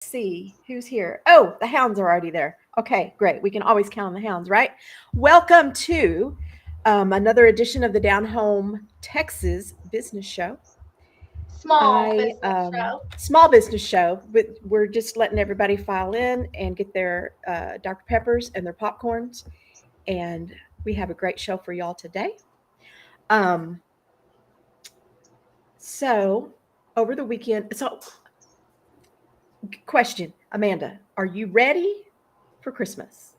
See who's here. Oh, the hounds are already there. Okay, great. We can always count on the hounds, right? Welcome to another edition of the Down Home Texas Business Show. Small business show. Small business show, but we're just letting everybody file in and get their Dr. Peppers and their popcorns, and we have a great show for y'all today. Um, so over the weekend, question, Amanda, are you ready for Christmas?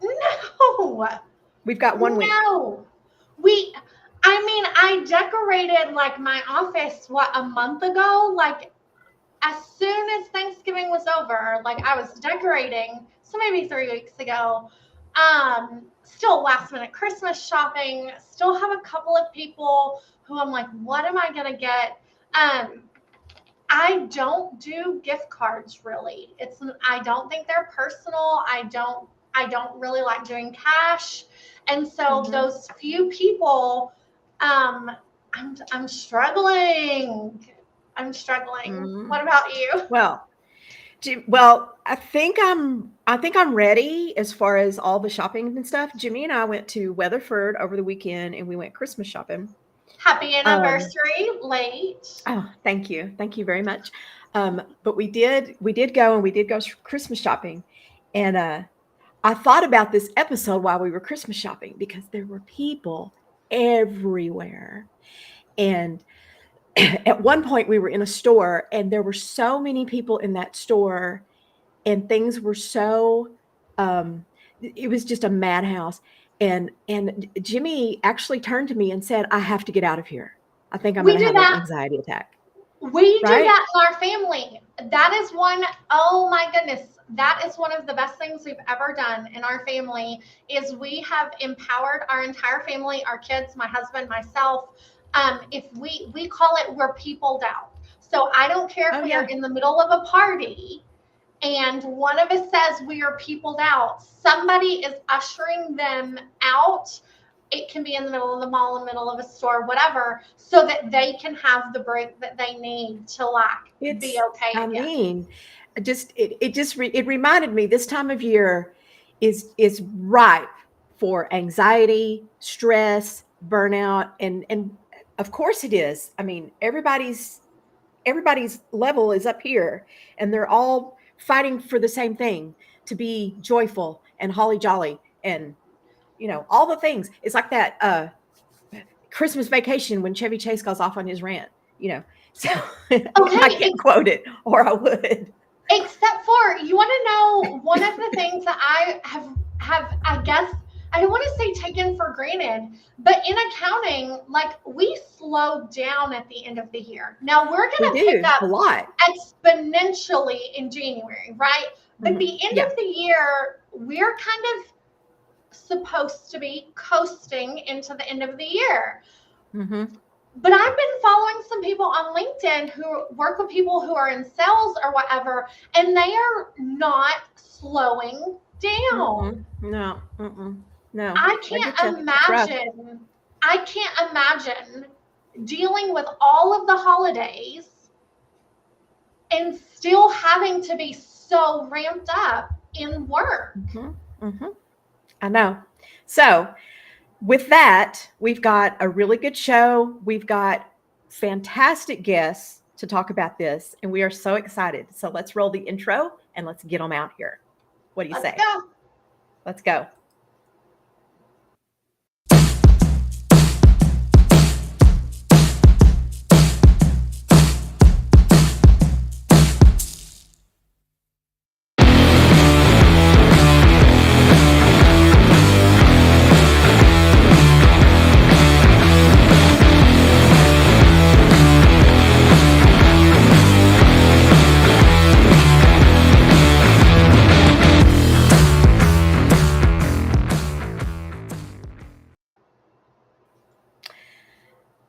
No, We've got 1 week. no. I decorated like my office, a month ago? Like, as soon as Thanksgiving was over, like I was decorating. So maybe 3 weeks ago. Still last minute Christmas shopping. Still have a couple of people who I'm like, what am I going to get? Um, I don't do gift cards really. I don't think they're personal. I don't really like doing cash. And so Mm-hmm. those few people, um I'm struggling. I'm struggling. Mm-hmm. What about you? Well, well, I think I'm ready as far as all the shopping and stuff. Jimmy and I went to Weatherford over the weekend, and we went Christmas shopping. Happy Um, anniversary late. oh, thank you very much. But we did go and we did go Christmas shopping, and I thought about this episode while we were Christmas shopping because there were people everywhere, and at one point we were in a store and there were so many people in that store and things were so um it was just a madhouse, and Jimmy actually turned to me and said, I have to get out of here. I think I'm We going to do have an that. anxiety attack. We do Right. that in our family. That is one, oh my goodness. That is one of the best things we've ever done in our family is we have empowered our entire family, our kids, my husband, myself. If we call it, we're peopled out. So I don't care if Oh we are yeah. in the middle of a party and one of us says we are peopled out, somebody is ushering them out. It can be in the middle of the mall, in the middle of a store, whatever, so that they can have the break that they need to like be It's okay I again. mean, it reminded me this time of year is ripe for anxiety, stress, burnout, and of course it is. I mean, everybody's level is up here and they're all fighting for the same thing, to be joyful and holly jolly and all the things. It's like that Christmas Vacation when Chevy Chase goes off on his rant, you know. So I Okay, can't quote it or I would. except for, you want to know one of the things that I have I guess, I don't want to say taken for granted, but in accounting, like, we slow down at the end of the year. Now we're We going to pick do up a lot. exponentially in January, right? But Hmm. the end Yeah. of the year, we're kind of supposed to be coasting into the end of the year. Hmm. But I've been following some people on LinkedIn who work with people who are in sales or whatever, and they are not slowing down. No. No. I I get you. can't It's rough. imagine. I can't imagine dealing with all of the holidays and still having to be so ramped up in work. Hmm. Hmm. I know. So with that, we've got a really good show. We've got fantastic guests to talk about this, and we are so excited. So let's roll the intro and let's get them out here. What do you Let's say? go. Let's go.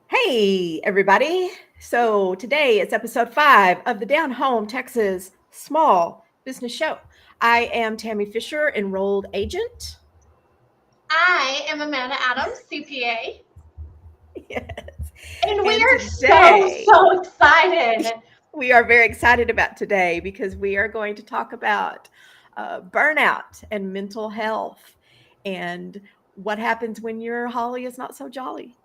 Hey, everybody. So today it's episode 5 of the Down Home Texas Small Business Show. I am Tammy Fisher, enrolled agent. I am Amanda Adams, CPA. Yes. And we And are so, today, so excited. We are very excited about today because we are going to talk about burnout and mental health and what happens when your holly is not so jolly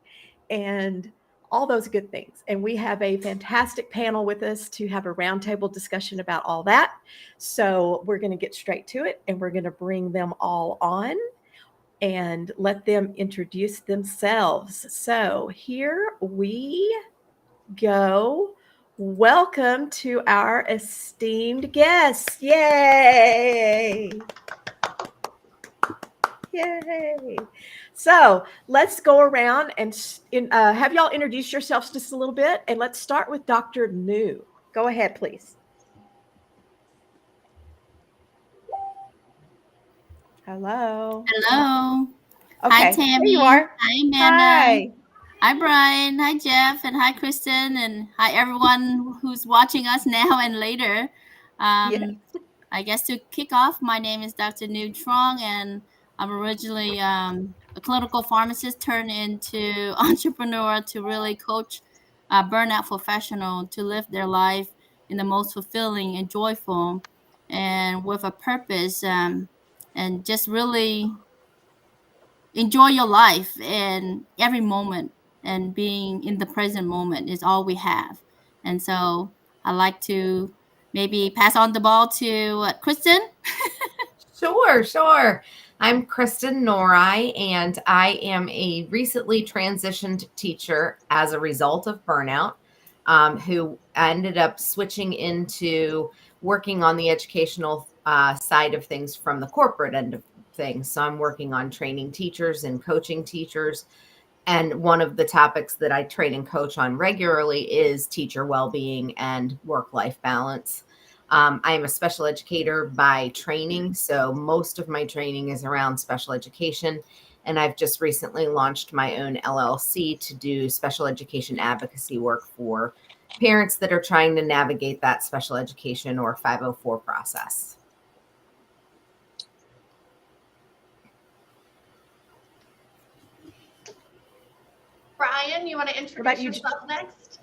and all those good things. And we have a fantastic panel with us to have a roundtable discussion about all that. So we're going to get straight to it and we're going to bring them all on and let them introduce themselves. So here we go. Welcome to our esteemed guests. Yay! Yay! So let's go around and have y'all introduce yourselves just a little bit. And let's start with Dr. New. Go ahead, please. Hello. Hello. Hi, Okay, there you Tammy. are. Hi, Amanda. Hi. Hi, Brian. Hi, Jeff. And hi, Kristen. And hi, everyone who's watching us now and later. Yes. I guess to kick off, my name is Dr. New Trong, and I'm originally a clinical pharmacist turned into entrepreneur to really coach a burnout professional to live their life in the most fulfilling and joyful and with a purpose, and just really enjoy your life and every moment, and being in the present moment is all we have. And so I like to maybe pass on the ball to Kristen. Sure. I'm Kristen Norai, and I am a recently transitioned teacher as a result of burnout, who ended up switching into working on the educational side of things from the corporate end of things. So I'm working on training teachers and coaching teachers. And one of the topics that I train and coach on regularly is teacher well-being and work-life balance. I am a special educator by training, so most of my training is around special education. And I've just recently launched my own LLC to do special education advocacy work for parents that are trying to navigate that special education or 504 process. Brian, you want to introduce yourself next?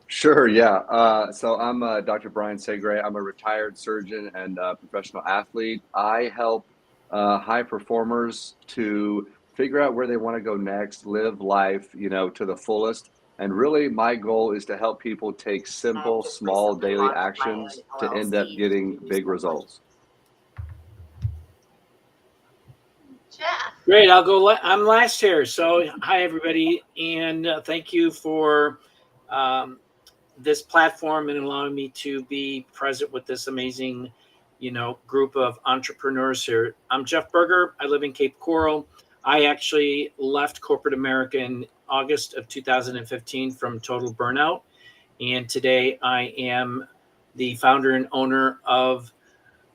Sure, yeah. So I'm Dr. Brian Segre. I'm a retired surgeon and professional athlete. I help high performers to figure out where they want to go next, live life, to the fullest. And really, my goal is to help people take simple, small daily actions to end up getting big results. Jeff. Great. I'll go. I'm last here. So hi, everybody. And thank you for this platform and allowing me to be present with this amazing, group of entrepreneurs here. I'm Jeff Berger. I live in Cape Coral. I actually left corporate America in August of 2015 from total burnout. And today I am the founder and owner of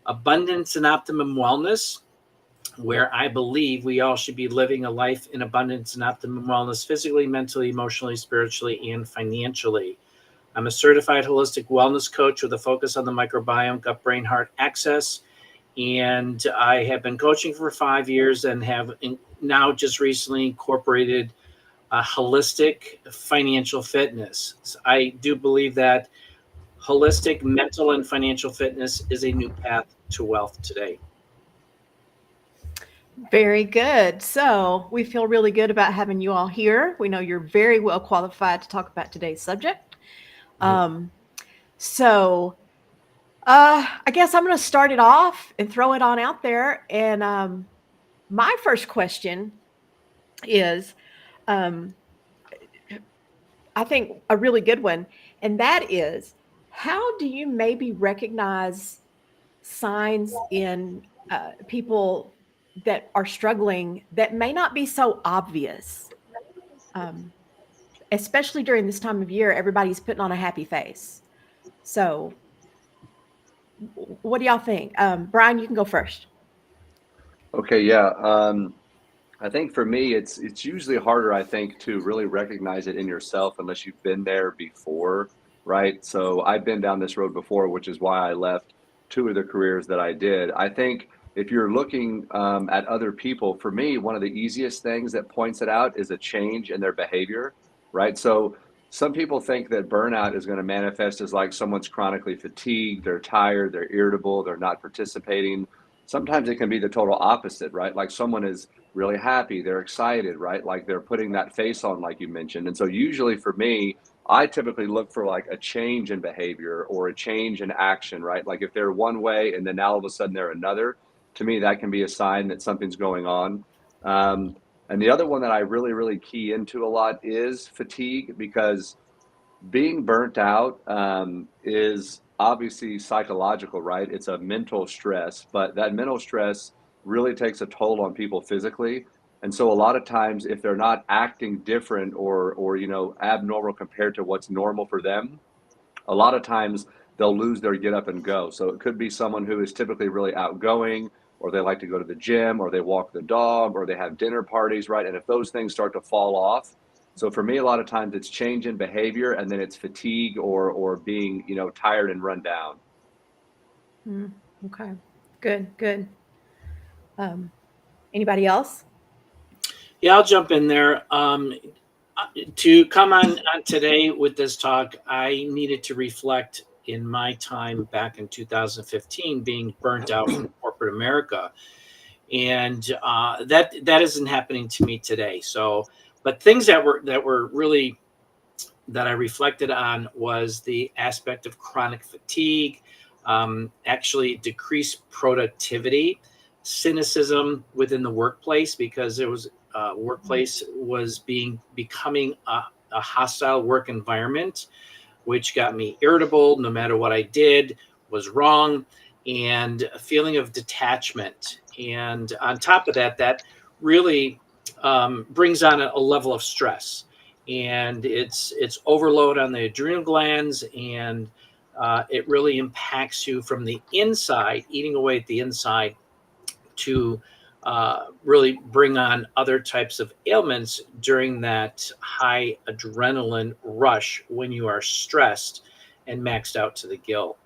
Abundance and Optimum Wellness, where I believe we all should be living a life in abundance and optimum wellness, physically, mentally, emotionally, spiritually, and financially. I'm a certified holistic wellness coach with a focus on the microbiome, gut, brain, heart axis. And I have been coaching for 5 years and have now just recently incorporated holistic financial fitness. So I do believe that holistic mental and financial fitness is a new path to wealth today. Very good. So we feel really good about having you all here. We know you're very well qualified to talk about today's subject. So I guess I'm going to start it off and throw it on out there. And my first question is, I think a really good one, and that is, how do you maybe recognize signs in people that are struggling that may not be so obvious, especially during this time of year? Everybody's putting on a happy face. So what do y'all think? Brian, you can go first. Okay, yeah. I think for me, it's usually harder, I think, to really recognize it in yourself unless you've been there before, right? So I've been down this road before, which is why I left two of the careers that I did. I think if you're looking at other people, for me, one of the easiest things that points it out is a change in their behavior, right? So some people think that burnout is going to manifest as like someone's chronically fatigued, they're tired, they're irritable, they're not participating. Sometimes it can be the total opposite, right? Like someone is really happy, they're excited, right? Like they're putting that face on, like you mentioned. And so usually for me, I typically look for like a change in behavior or a change in action, right? Like if they're one way and then now all of a sudden they're another, to me, that can be a sign that something's going on. Um, and the other one that I really, really key into a lot is fatigue, because being burnt out is obviously psychological, right? It's a mental stress, but that mental stress really takes a toll on people physically. And so a lot of times, if they're not acting different or abnormal compared to what's normal for them, a lot of times they'll lose their get up and go. So it could be someone who is typically really outgoing, or they like to go to the gym, or they walk the dog, or they have dinner parties, right? And if those things start to fall off, so for me, a lot of times it's change in behavior, and then it's fatigue or being tired and run down. Okay, good. Anybody else? Yeah, I'll jump in there. To come on today with this talk, I needed to reflect in my time back in 2015 being burnt out from corporate America. And that isn't happening to me today. So, but things that were really that I reflected on was the aspect of chronic fatigue, actually decreased productivity, cynicism within the workplace, because there was workplace was becoming a hostile work environment, which got me irritable. No matter what I did was wrong, and a feeling of detachment. And on top of that, that really brings on a level of stress, and it's overload on the adrenal glands, and it really impacts you from the inside, eating away at the inside, to really bring on other types of ailments during that high adrenaline rush when you are stressed and maxed out to the gill.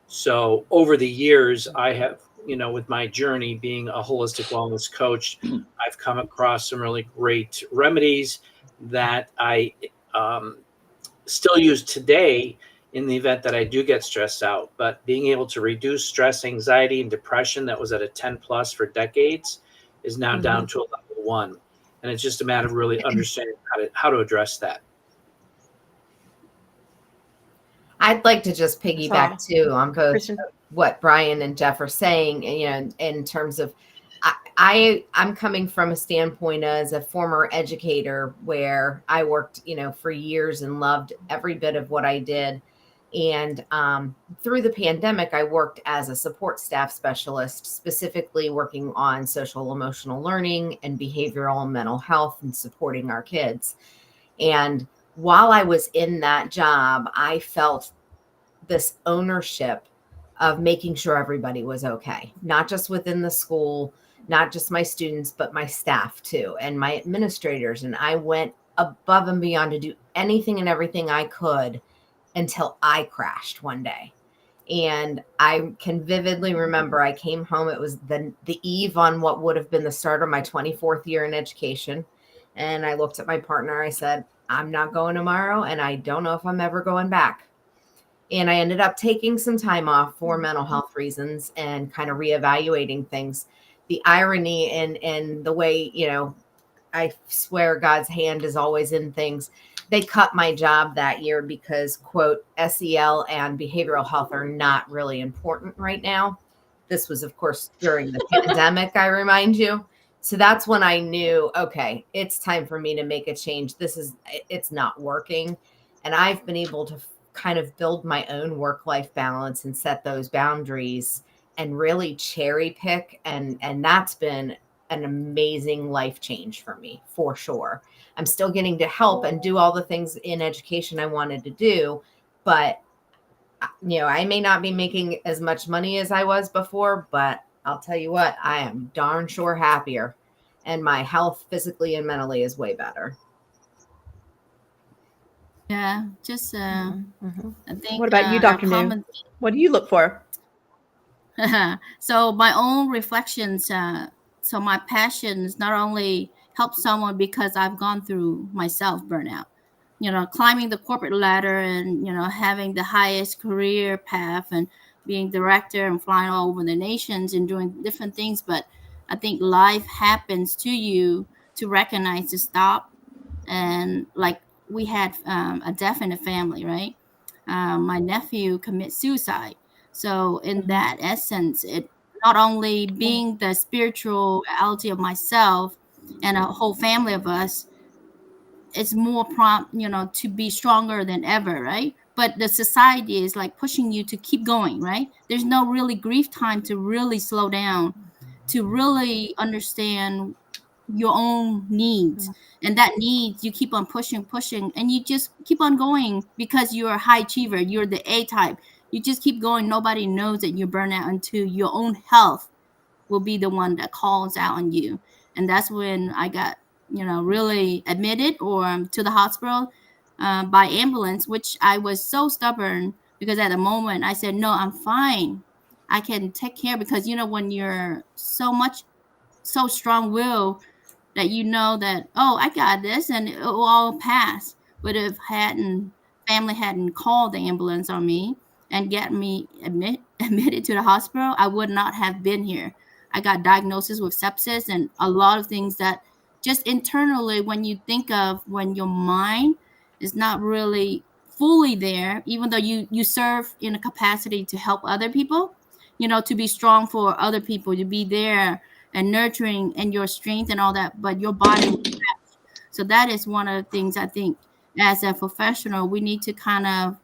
So over the years, I have, with my journey being a holistic wellness coach, I've come across some really great remedies that I still use today in the event that I do get stressed out. But being able to reduce stress, anxiety, and depression that was at a 10 plus for decades is now down to a level 1. And it's just a matter of really understanding how to address that. I'd like to just piggyback too on both Kristen? what Brian and Jeff are saying, in terms of, I'm coming from a standpoint as a former educator where I worked, for years and loved every bit of what I did. And through the pandemic, I worked as a support staff specialist, specifically working on social emotional learning and behavioral and mental health and supporting our kids. And while I was in that job, I felt this ownership of making sure everybody was okay, not just within the school, not just my students, but my staff too, and my administrators. And I went above and beyond to do anything and everything I could until I crashed one day. And I can vividly remember I came home. It was the eve on what would have been the start of my 24th year in education. And I looked at my partner. I said, I'm not going tomorrow, and I don't know if I'm ever going back. And I ended up taking some time off for mental health reasons and kind of reevaluating things. The irony in the way, I swear God's hand is always in things. They cut my job that year because, quote, SEL and behavioral health are not really important right now. This was, of course, during the pandemic, I remind you. So that's when I knew, okay, it's time for me to make a change. It's not working. And I've been able to kind of build my own work-life balance and set those boundaries and really cherry pick. And that's been an amazing life change for me, for sure. I'm still getting to help and do all the things in education I wanted to do, but I may not be making as much money as I was before, but I'll tell you what, I am darn sure happier, and my health physically and mentally is way better. Yeah, just I think. What about you, Dr. New? What do you look for? So my own reflections. So my passions not only help someone because I've gone through myself burnout, climbing the corporate ladder and, having the highest career path and being director and flying all over the nations and doing different things. But I think life happens to you to recognize to stop. And like we had a death in the family, right? My nephew commit suicide. So in that essence, it not only being the spirituality of myself and a whole family of us, it's more prompt, to be stronger than ever, right? But the society is like pushing you to keep going, right? There's no really grief time to really slow down, to really understand your own needs. And that needs, you keep on pushing, and you just keep on going because you're a high achiever, you're the A type. You just keep going. Nobody knows that you're burnt out until your own health will be the one that calls out on you. And that's when I got, really admitted or to the hospital by ambulance, which I was so stubborn because at the moment I said, no, I'm fine. I can take care because, when you're so strong will that that, oh, I got this and it will all pass. But if hadn't family hadn't called the ambulance on me and get me admitted to the hospital, I would not have been here. I got diagnosis with sepsis and a lot of things that just internally, when you think of when your mind is not really fully there, even though you serve in a capacity to help other people, to be strong for other people, to be there and nurturing and your strength and all that, but your body will crash. So that is one of the things I think as a professional, we need to kind of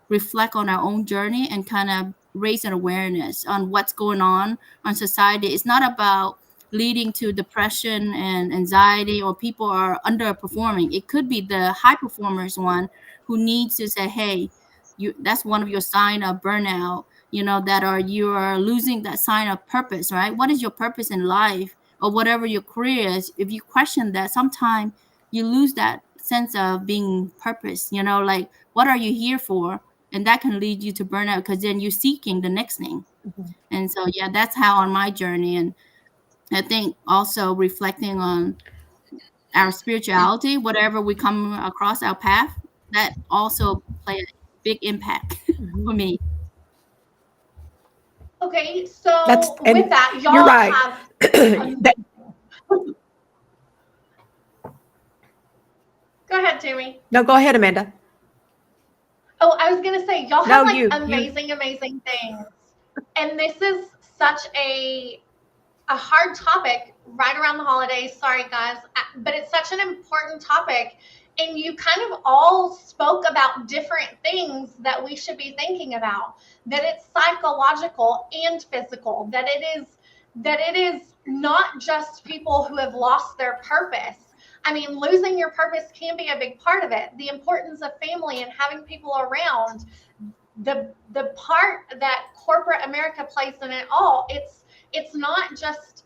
reflect on our own journey and kind of raise an awareness on what's going on society. It's not about leading to depression and anxiety or people are underperforming. It could be the high performers one who needs to say, hey, that's one of your sign of burnout, that you are losing that sign of purpose, right? What is your purpose in life or whatever your career is? If you question that, sometimes you lose that sense of being purpose, like what are you here for? And that can lead you to burnout because then you're seeking the next thing. And so, yeah, that's how on my journey. And I think also reflecting on our spirituality, whatever we come across our path, that also play a big impact for me. Okay, That's so with and that, you're y'all right. have That, go ahead, Tammy. no, go ahead, Amanda. Oh, I was gonna say y'all No, have like you. amazing things, and this is such a hard topic right around the holidays. Sorry, guys, but it's such an important topic. And you kind of all spoke about different things that we should be thinking about, that it's psychological and physical, that it is not just people who have lost their purpose. I mean, losing your purpose can be a big part of it. The importance of family and having people around, the part that corporate America plays in it all. It's not just,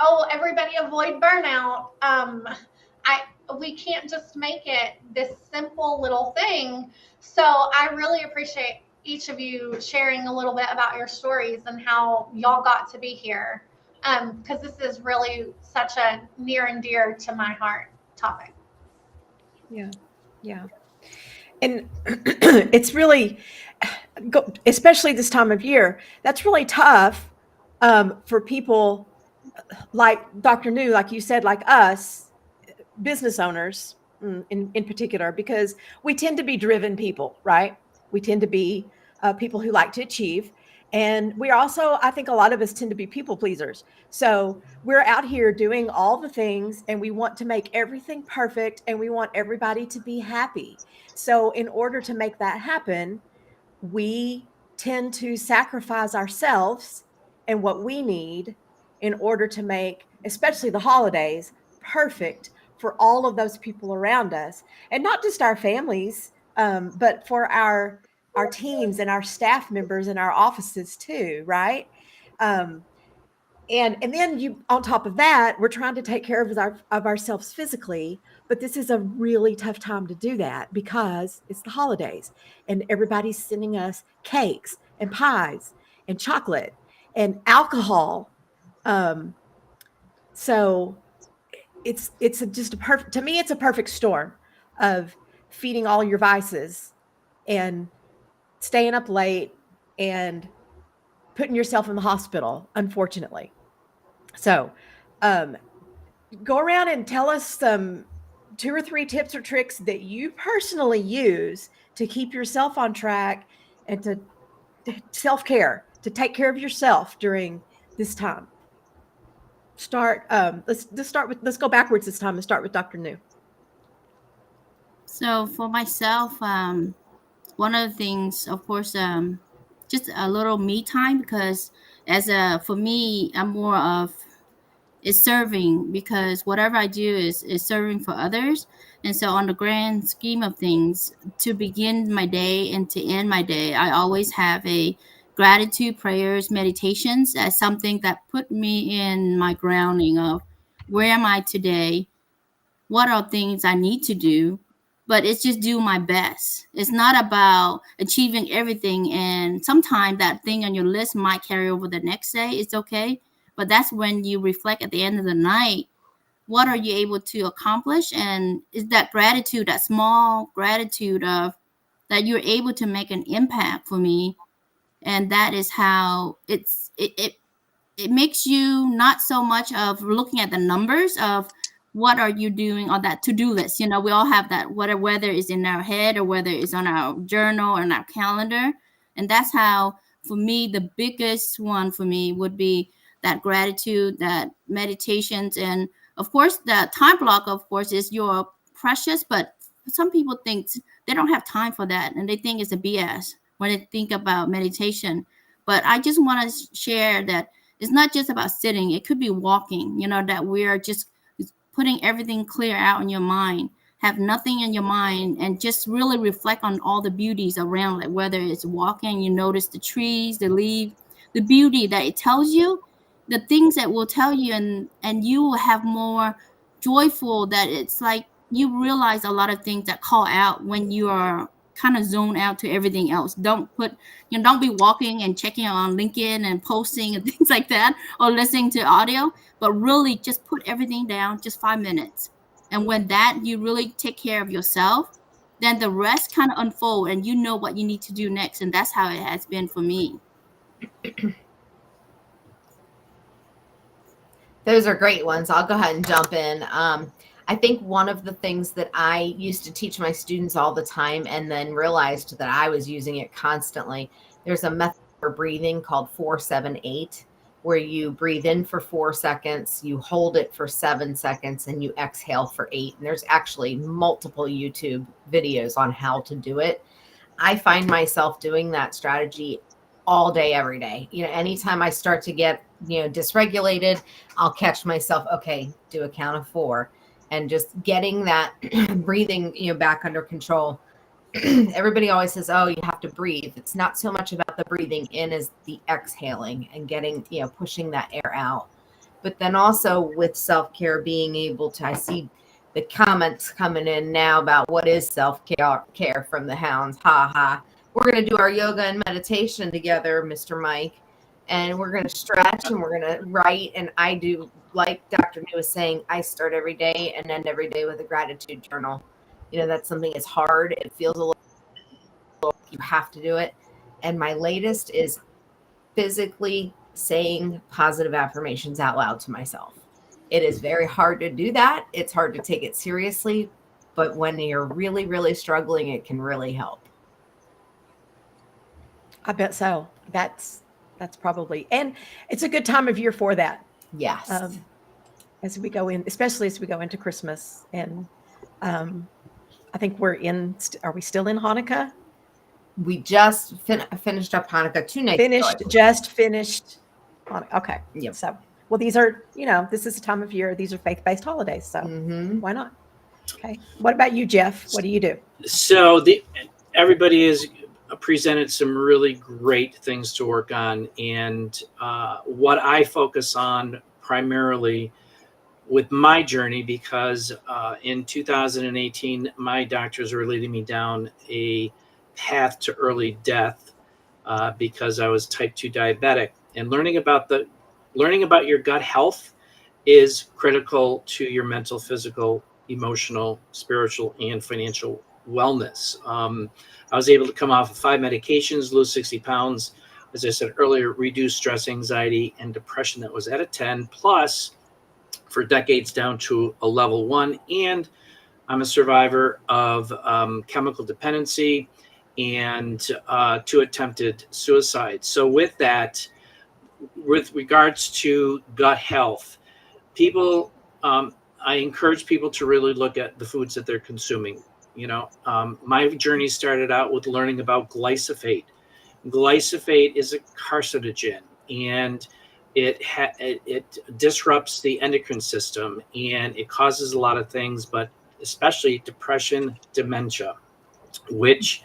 oh, everybody avoid burnout. We can't just make it this simple little thing. So I really appreciate each of you sharing a little bit about your stories and how y'all got to be here. Because this is really such a near and dear to my heart topic. Yeah. Yeah. And it's really, especially this time of year, that's really tough for people like Dr. New, like you said, like us, business owners in particular, because we tend to be driven people, right? We tend to be people who like to achieve. And we are also, I think a lot of us tend to be people pleasers. So we're out here doing all the things and we want to make everything perfect and we want everybody to be happy. So in order to make that happen, we tend to sacrifice ourselves and what we need in order to make, especially the holidays, perfect for all of those people around us, and not just our families, but for our teams and our staff members and our offices too, right? Um, and then you, on top of that, we're trying to take care of ourselves physically, but this is a really tough time to do that because it's the holidays and everybody's sending us cakes and pies and chocolate and alcohol. um, so just a perfect, to me it's a perfect storm of feeding all your vices and staying up late and putting yourself in the hospital, unfortunately. So, go around and tell us some 2 or 3 tips or tricks that you personally use to keep yourself on track and to self-care, to take care of yourself during this time. Let's go backwards this time and start with Dr. New. So for myself, one of the things, of course, just a little me time, because for me, I'm more of is serving, because whatever I do is serving for others. And so on the grand scheme of things, to begin my day and to end my day, I always have a gratitude, prayers, meditations as something that put me in my grounding of where am I today? What are things I need to do? But it's just do my best. It's not about achieving everything. And sometimes that thing on your list might carry over the next day. It's okay. But that's when you reflect at the end of the night, what are you able to accomplish? And is that gratitude, that small gratitude of that you're able to make an impact for me. And that is how it makes you not so much of looking at the numbers of what are you doing on that to-do list. You know, we all have that, whether it's in our head or whether it's on our journal or on our calendar. And that's how, for me, the biggest one for me would be that gratitude, that meditations. And of course, the time block, of course, is your precious, but some people think they don't have time for that. And they think it's a BS when they think about meditation. But I just want to share that it's not just about sitting. It could be walking, that we're just putting everything clear out in your mind, have nothing in your mind, and just really reflect on all the beauties around, like whether it's walking, you notice the trees, the leaves, the beauty that it tells you, the things that will tell you, and you will have more joyful, that it's like you realize a lot of things that call out when you are kind of zone out to everything else. Don't be walking and checking on LinkedIn and posting and things like that, or listening to audio, but really just put everything down, just 5 minutes. And when that, you really take care of yourself, then the rest kind of unfold and you know what you need to do next. And that's how it has been for me. Those are great ones. I'll go ahead and jump in. I think one of the things that I used to teach my students all the time and then realized that I was using it constantly, there's a method for breathing called 4-7-8, where you breathe in for 4 seconds, you hold it for 7 seconds, and you exhale for 8. And there's actually multiple YouTube videos on how to do it. I find myself doing that strategy all day, every day. Anytime I start to get, dysregulated, I'll catch myself, okay, do a count of 4. And just getting that breathing, back under control. Everybody always says, oh, you have to breathe. It's not so much about the breathing in as the exhaling and getting, pushing that air out. But then also with self-care, being able to, I see the comments coming in now about what is self-care from the hounds. Ha ha. We're going to do our yoga and meditation together, Mr. Mike. And we're going to stretch and we're going to write. And I do, like Dr. New was saying, I start every day and end every day with a gratitude journal. That's something that's hard. It feels a little, you have to do it. And my latest is physically saying positive affirmations out loud to myself. It is very hard to do that. It's hard to take it seriously. But when you're really, really struggling, it can really help. I bet so. That's probably, and it's a good time of year for that. Yes. As we go in, especially as we go into Christmas, and I think are we still in Hanukkah? We just finished up Hanukkah 2 nights ago. Just finished. Okay. Yep. So, well, these are, this is the time of year. These are faith-based holidays. So why not? Okay. What about you, Jeff? What do you do? So everybody has presented some really great things to work on. And what I focus on primarily with my journey, because in 2018, my doctors were leading me down a path to early death because I was type 2 diabetic. And learning about your gut health is critical to your mental, physical, emotional, spiritual, and financial wellness. I was able to come off of 5 medications, lose 60 pounds. As I said earlier, reduce stress, anxiety, and depression that was at a 10, plus for decades down to a level 1. And I'm a survivor of chemical dependency and 2 attempted suicides. So with that, with regards to gut health, people, I encourage people to really look at the foods that they're consuming. My journey started out with learning about glyphosate. Glyphosate is a carcinogen, and it disrupts the endocrine system, and it causes a lot of things, but especially depression, dementia, which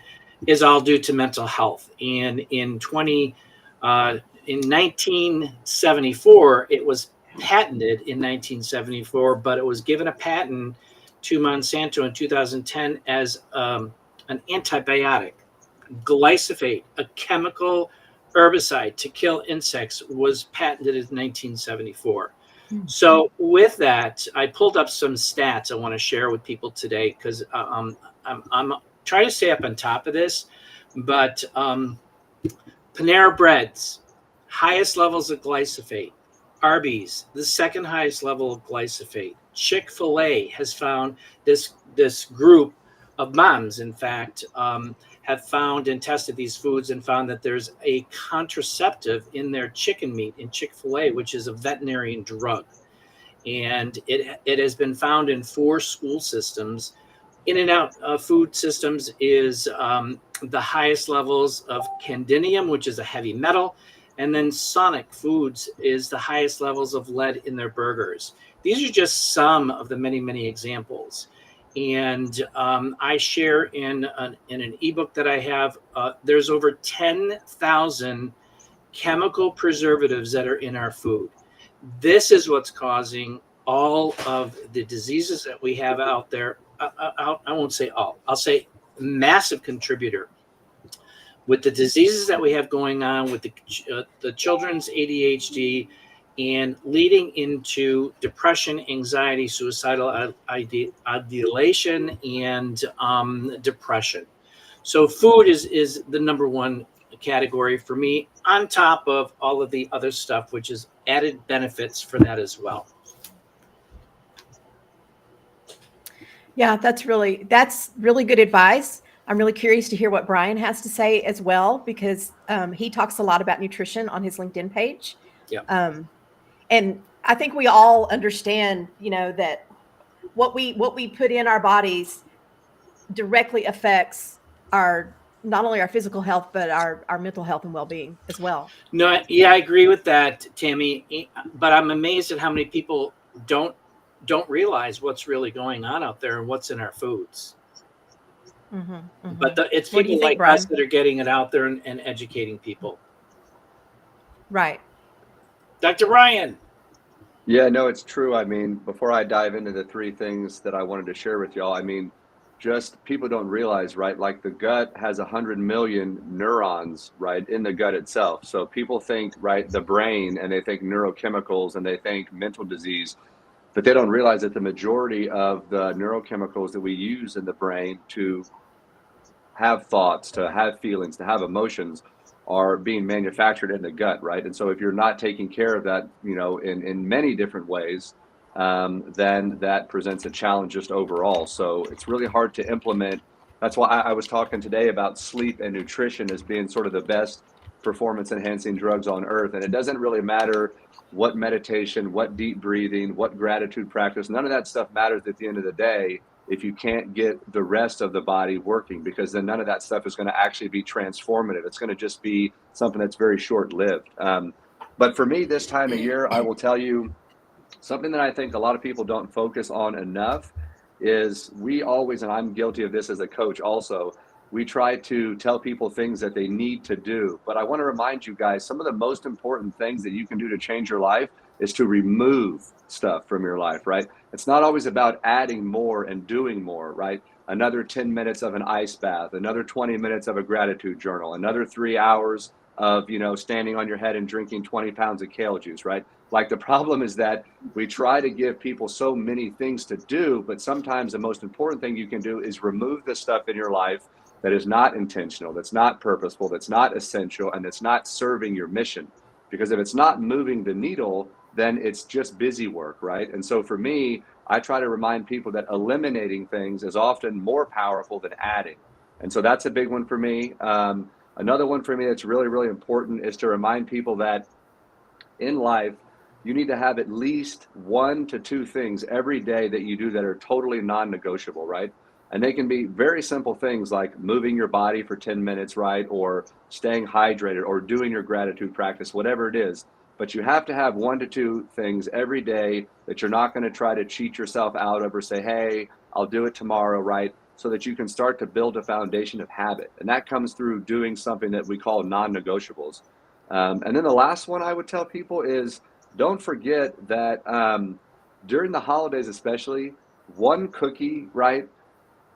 is all due to mental health. And in 1974, it was patented in 1974, but it was given a patent to Monsanto in 2010 as an antibiotic. Glyphosate, a chemical herbicide to kill insects, was patented in 1974. So with that, I pulled up some stats I want to share with people today, because I'm trying to stay up on top of this. But Panera Bread's highest levels of glyphosate. Arby's, the second highest level of glyphosate. Chick-fil-A has found this group of moms, in fact, have found and tested these foods and found that there's a contraceptive in their chicken meat in Chick-fil-A, which is a veterinarian drug. And it has been found in 4 school systems. In-N-Out food systems is the highest levels of cadmium, which is a heavy metal. And then Sonic Foods is the highest levels of lead in their burgers. These are just some of the many, many examples. And I share in an ebook that I have, there's over 10,000 chemical preservatives that are in our food. This is what's causing all of the diseases that we have out there. I won't say all, I'll say massive contributor with the diseases that we have going on with the children's ADHD, and leading into depression, anxiety, suicidal ideation, and depression. So food is the number one category for me, on top of all of the other stuff, which is added benefits for that as well. Yeah, that's really good advice. I'm really curious to hear what Brian has to say as well, because he talks a lot about nutrition on his LinkedIn page. Yeah. And I think we all understand, that what we put in our bodies directly affects not only our physical health, but our mental health and well-being as well. No, yeah, I agree with that, Tammy. But I'm amazed at how many people don't realize what's really going on out there and what's in our foods. Mm-hmm, mm-hmm. But it's What do you people think, like Brian? us that are getting it out there and educating people. Right. Dr. Ryan. Yeah, no, it's true. I mean, before I dive into the 3 things that I wanted to share with y'all, I mean, just people don't realize, right? Like the gut has 100 million neurons, right, in the gut itself. So people think, right, the brain, and they think neurochemicals, and they think mental disease, but they don't realize that the majority of the neurochemicals that we use in the brain to have thoughts, to have feelings, to have emotions are being manufactured in the gut, right? And so if you're not taking care of that, in many different ways, then that presents a challenge just overall. So it's really hard to implement. That's why I was talking today about sleep and nutrition as being sort of the best performance enhancing drugs on earth. And it doesn't really matter what meditation, what deep breathing, what gratitude practice, none of that stuff matters at the end of the day if you can't get the rest of the body working, because then none of that stuff is going to actually be transformative. It's going to just be something that's very short-lived. But for me, this time of year, I will tell you something that I think a lot of people don't focus on enough is we always, and I'm guilty of this as a coach also, we try to tell people things that they need to do. But I want to remind you guys, some of the most important things that you can do to change your life is to remove stuff from your life, right? It's not always about adding more and doing more, right? Another 10 minutes of an ice bath, another 20 minutes of a gratitude journal, another 3 hours of, standing on your head and drinking 20 pounds of kale juice, right? Like the problem is that we try to give people so many things to do, but sometimes the most important thing you can do is remove the stuff in your life that is not intentional, that's not purposeful, that's not essential, and that's not serving your mission. Because if it's not moving the needle, then it's just busy work, right? And so for me, I try to remind people that eliminating things is often more powerful than adding. And so that's a big one for me. Another one for me that's really, really important is to remind people that in life, you need to have at least 1 to 2 things every day that you do that are totally non-negotiable, right? And they can be very simple things like moving your body for 10 minutes, right? Or staying hydrated or doing your gratitude practice, whatever it is. But you have to have 1 to 2 things every day that you're not going to try to cheat yourself out of or say, hey, I'll do it tomorrow, right? So that you can start to build a foundation of habit. And that comes through doing something that we call non-negotiables. And then the last one I would tell people is don't forget that during the holidays, especially, 1 cookie, right?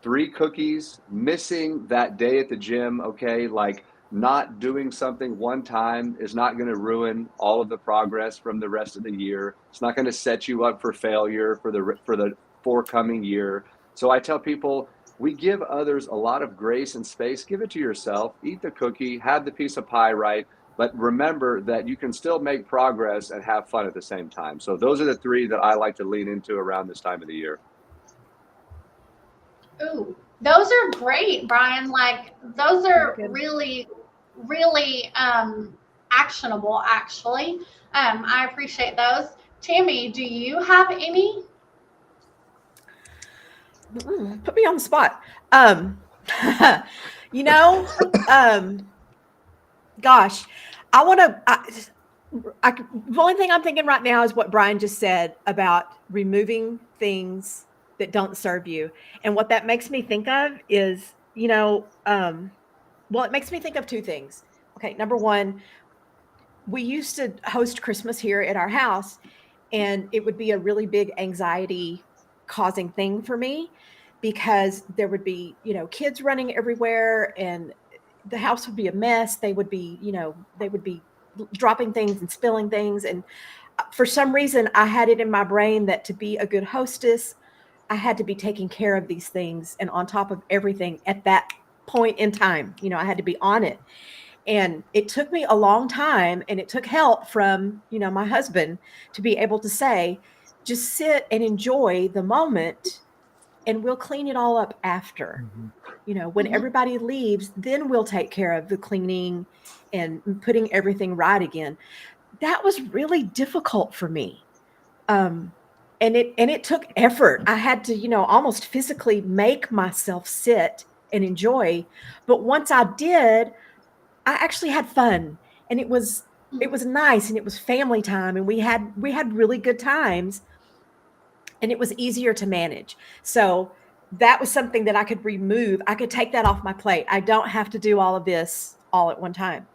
3 cookies, missing that day at the gym, okay? Like not doing something one time is not going to ruin all of the progress from the rest of the year. It's not going to set you up for failure for the forthcoming year. So I tell people, we give others a lot of grace and space. Give it to yourself. Eat the cookie, have the piece of pie, right? But remember that you can still make progress and have fun at the same time. So those are the 3 that I like to lean into around this time of the year. Ooh, those are great, Brian. Like those are Good. really, really actionable, actually. I appreciate those. Tammy, do you have any? Put me on the spot. You know, gosh, I want to. The only thing I'm thinking right now is what Brian just said about removing things that don't serve you, and what that makes me think of is, well, it makes me think of 2 things. Okay, number one, we used to host Christmas here at our house, and it would be a really big anxiety causing thing for me because there would be, kids running everywhere and the house would be a mess. They would be, they would be dropping things and spilling things. And for some reason, I had it in my brain that to be a good hostess, I had to be taking care of these things and on top of everything at that point in time. I had to be on it. And it took me a long time, and it took help from, my husband to be able to say, just sit and enjoy the moment and we'll clean it all up after. When everybody leaves, then we'll take care of the cleaning and putting everything right again. That was really difficult for me. And it took effort. I had to, almost physically make myself sit and enjoy. But once I did, I actually had fun, and it was nice, and it was family time, and we had really good times, and it was easier to manage. So that was something that I could remove. I could take that off my plate. I don't have to do all of this all at one time.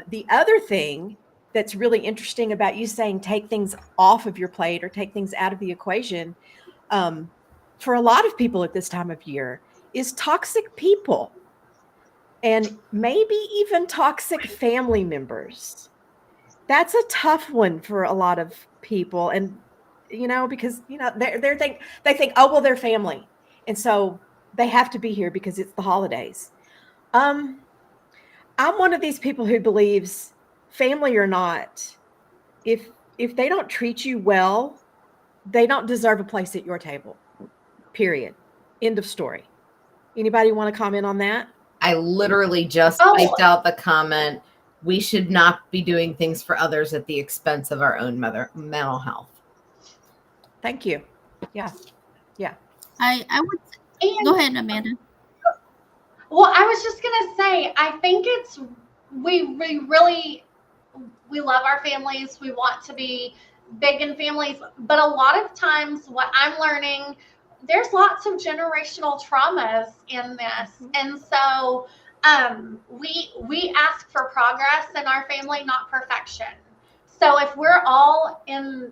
The other thing that's really interesting about you saying take things off of your plate or take things out of the equation, for a lot of people at this time of year, is toxic people. And maybe even toxic family members. That's a tough one for a lot of people. And, because, they think, oh, well, they're family. And so they have to be here because it's the holidays. I'm one of these people who believes, family or not, if they don't treat you well, they don't deserve a place at your table. Period. End of story. Anybody want to comment on that? I literally just typed out the comment, we should not be doing things for others at the expense of our own mental health. Thank you. Yeah. I would go ahead, Amanda. Well, I was just gonna say, I think we really love our families. We want to be big in families, but a lot of times, what I'm learning, there's lots of generational traumas in this, and so we ask for progress in our family, not perfection. So if we're all in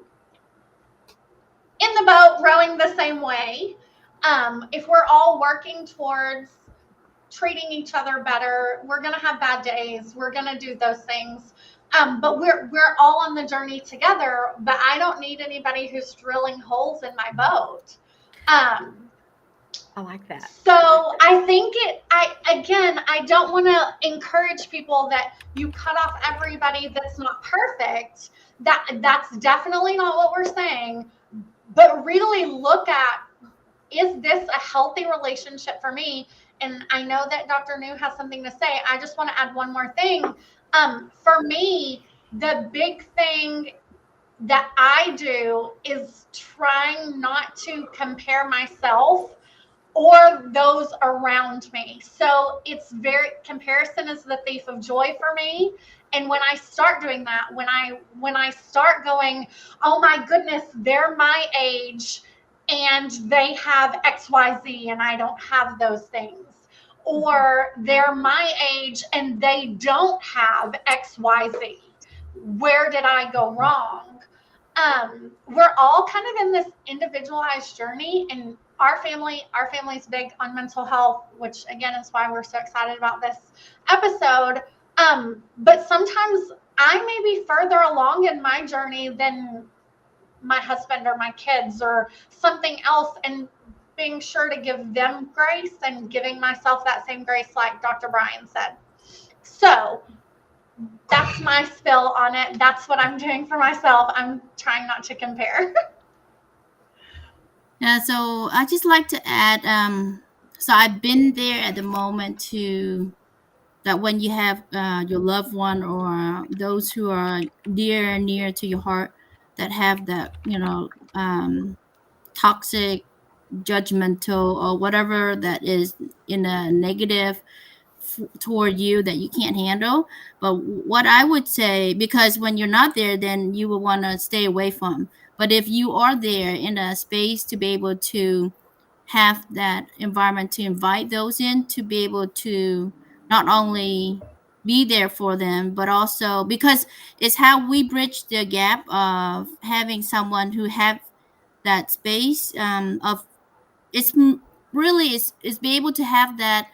the boat rowing the same way, if we're all working towards treating each other better. We're going to have bad days. We're going to do those things. But we're all on the journey together, but I don't need anybody who's drilling holes in my boat. I like that. So I think I don't want to encourage people that you cut off everybody that's not perfect. That's definitely not what we're saying. But really look at, is this a healthy relationship for me? And I know that Dr. New has something to say. I just want to add one more thing. For me, the big thing that I do is trying not to compare myself or those around me. So comparison is the thief of joy for me. And when I start doing that, when I start going, oh my goodness, they're my age and they have XYZ and I don't have those things. Or they're my age and they don't have XYZ. Where did I go wrong? We're all kind of in this individualized journey, and our family's big on mental health, which again is why we're so excited about this episode. But sometimes I may be further along in my journey than my husband or my kids or something else, and being sure to give them grace and giving myself that same grace, like Dr. Brian said. So that's my spill on it. That's what I'm doing for myself. I'm trying not to compare. Yeah, so I just like to add, so I've been there at the moment to that when you have your loved one or those who are near to your heart that have that, toxic, judgmental, or whatever that is in a negative toward you that you can't handle. But what I would say, because when you're not there, then you will want to stay away from. But if you are there in a space to be able to have that environment to invite those in, to be able to not only be there for them, but also because it's how we bridge the gap of having someone who have that space of it's really is be able to have that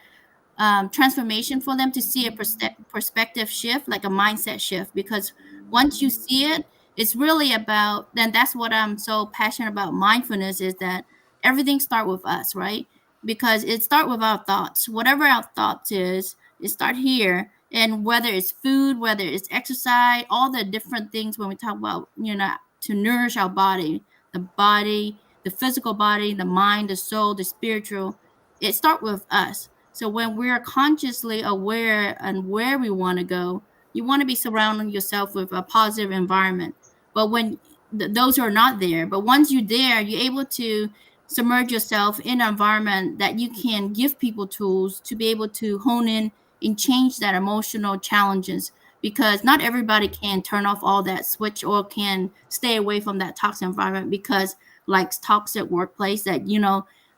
transformation for them to see a perspective shift, like a mindset shift. Because once you see it, it's really about, then that's what I'm so passionate about mindfulness, is that everything start with us, right? Because it start with our thoughts. Whatever our thoughts is, it start here. And whether it's food, whether it's exercise, all the different things when we talk about, to nourish our body, the physical body, the mind, the soul, the spiritual, it start with us. So when we're consciously aware and where we want to go, you want to be surrounding yourself with a positive environment. But when those are not there, but once you're there, you're able to submerge yourself in an environment that you can give people tools to be able to hone in and change that emotional challenges. Because not everybody can turn off all that switch or can stay away from that toxic environment, because like toxic workplace that,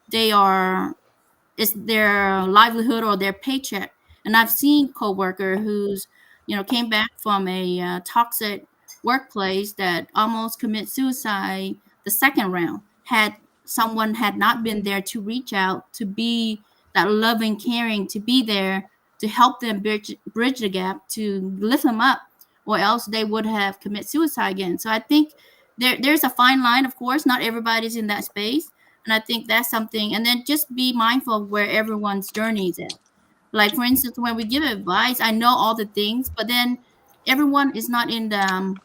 they are, it's their livelihood or their paycheck. And I've seen coworker who's, came back from a toxic workplace that almost commit suicide the second round. Had someone had not been there to reach out, to be that loving, caring, to be there to help them bridge the gap, to lift them up, or else they would have commit suicide again. So I think there's a fine line. Of course, not everybody's in that space. And I think that's something. And then just be mindful of where everyone's journey is at. Like, for instance, when we give advice, I know all the things, but then everyone is not in the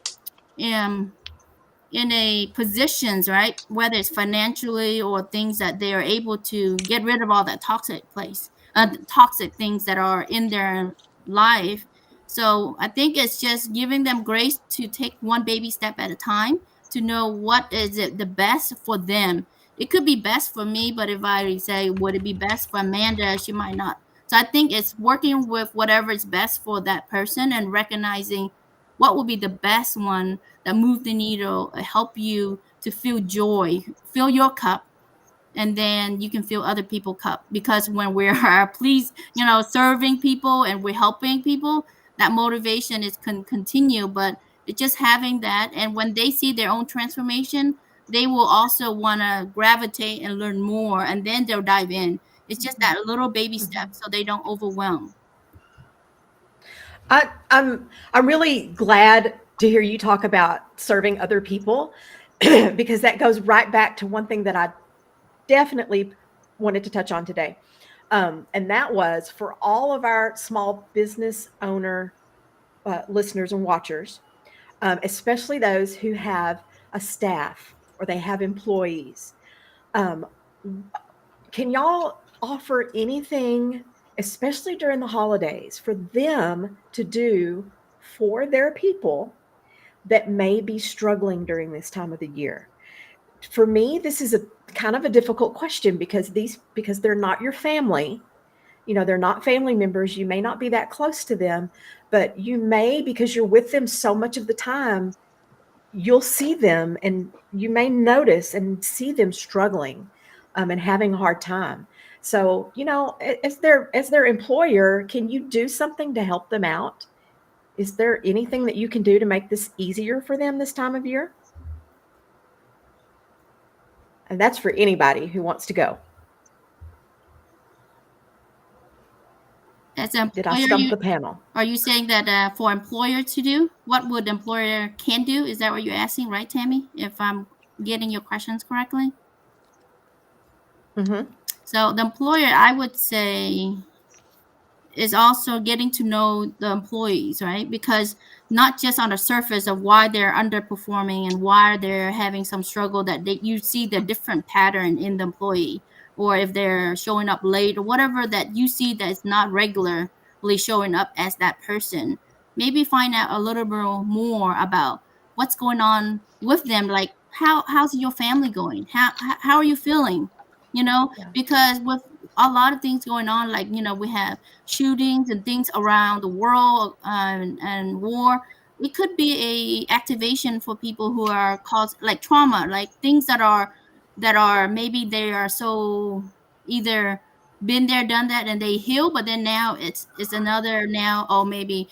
in a positions, right? Whether it's financially or things that they are able to get rid of all that toxic things that are in their life. So I think it's just giving them grace to take one baby step at a time, to know what is it the best for them. It could be best for me, but if I say, would it be best for Amanda, she might not. So I think it's working with whatever is best for that person and recognizing what will be the best one that move the needle, help you to feel joy, fill your cup, and then you can fill other people's cup. Because when we're serving people and we're helping people, that motivation is continue. But it's just having that, and when they see their own transformation, they will also want to gravitate and learn more, and then they'll dive in. It's just that little baby step so they don't overwhelm. I'm really glad to hear you talk about serving other people because that goes right back to one thing that I definitely wanted to touch on today. And that was for all of our small business owner listeners and watchers, especially those who have a staff or they have employees. Um, can y'all offer anything, especially during the holidays, for them to do for their people that may be struggling during this time of the year? For me, this is a kind of a difficult question because they're not your family. You know, they're not family members. You may not be that close to them, but you may, because you're with them so much of the time, you'll see them and you may notice and see them struggling and having a hard time. So, you know, as their employer, can you do something to help them out? Is there anything that you can do to make this easier for them this time of year? And that's for anybody who wants to go. As an Did I employer, stump the panel? are you saying that for employer to do, what would employer can do? Is that what you're asking, right, Tammy? If I'm getting your questions correctly. Mm-hmm. So the employer, I would say, is also getting to know the employees, right? Because not just on the surface of why they're underperforming and why they're having some struggle, that you see the different pattern in the employee, or if they're showing up late or whatever that you see that's not regularly showing up as that person. Maybe find out a little bit more about what's going on with them. Like how's your family going? How are you feeling? Yeah. Because with a lot of things going on, like we have shootings and things around the world, and war. It could be a activation for people who are caused like trauma, like things that are maybe they are so either been there done that and they heal, but then now it's another now, or maybe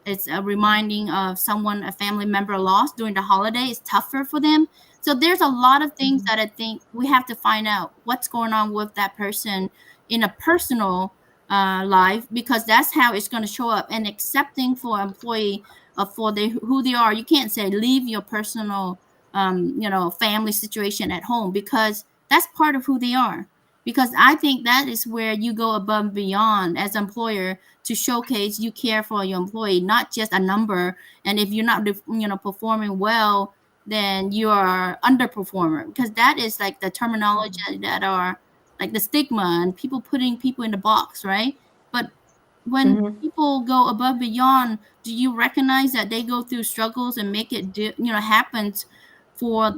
it's a reminding of someone, a family member lost during the holiday. It's tougher for them. So there's a lot of things Mhm. that I think we have to find out what's going on with that person in a personal life, because that's how it's going to show up. And accepting for employee who they are. You can't say leave your personal family situation at home, because that's part of who they are. Because I think that is where you go above and beyond as employer to showcase you care for your employee, not just a number. And if you're not performing well, then you are underperformer, because that is like the terminology that are like the stigma and people putting people in the box, right? But when Mhm. people go above beyond, do you recognize that they go through struggles and make it happens for